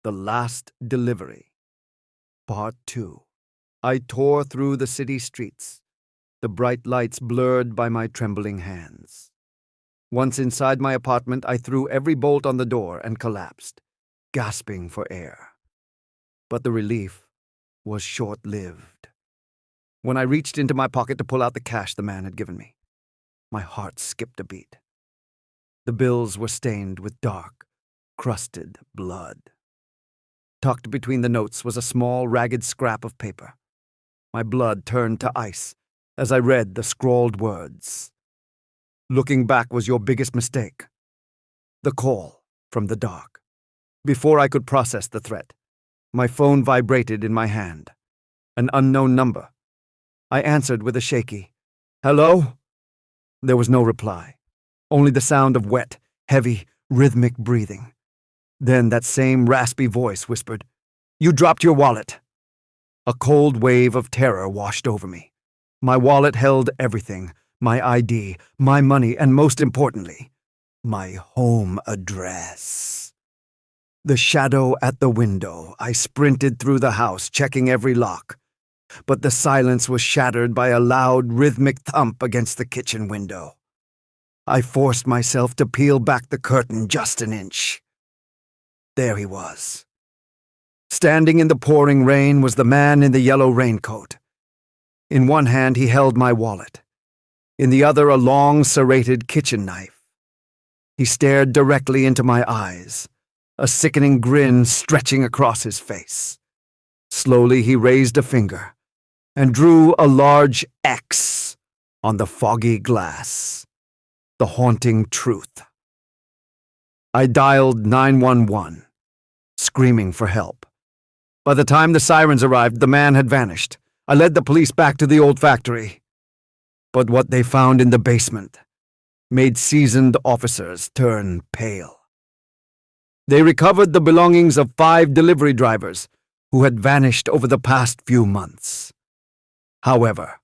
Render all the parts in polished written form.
The Last Delivery. Part 2. I tore through the city streets, the bright lights blurred by my trembling hands. Once inside my apartment, I threw every bolt on the door and collapsed, gasping for air. But the relief was short-lived. When I reached into my pocket to pull out the cash the man had given me, my heart skipped a beat. The bills were stained with dark, crusted blood. Tucked between the notes was a small, ragged scrap of paper. My blood turned to ice as I read the scrawled words. Looking back was your biggest mistake. The call from the dark. Before I could process the threat, my phone vibrated in my hand. An unknown number. I answered with a shaky, "Hello?" There was no reply, only the sound of wet, heavy, rhythmic breathing. Then that same raspy voice whispered, "You dropped your wallet." A cold wave of terror washed over me. My wallet held everything, my ID, my money, and most importantly, my home address. The shadow at the window, I sprinted through the house, checking every lock. But the silence was shattered by a loud, rhythmic thump against the kitchen window. I forced myself to peel back the curtain just an inch. There he was. Standing in the pouring rain was the man in the yellow raincoat. In one hand he held my wallet. In the other a long, serrated kitchen knife. He stared directly into my eyes, a sickening grin stretching across his face. Slowly he raised a finger and drew a large X on the foggy glass. The haunting truth. I dialed 911, screaming for help. By the time the sirens arrived, the man had vanished. I led the police back to the old factory. But what they found in the basement made seasoned officers turn pale. They recovered the belongings of 5 delivery drivers who had vanished over the past few months. However,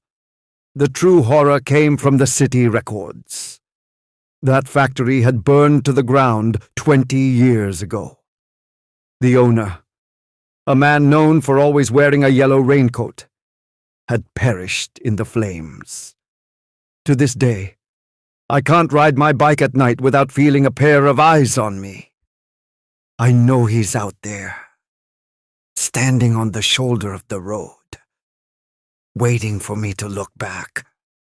the true horror came from the city records. That factory had burned to the ground 20 years ago. The owner, a man known for always wearing a yellow raincoat, had perished in the flames. To this day, I can't ride my bike at night without feeling a pair of eyes on me. I know he's out there, standing on the shoulder of the road, waiting for me to look back.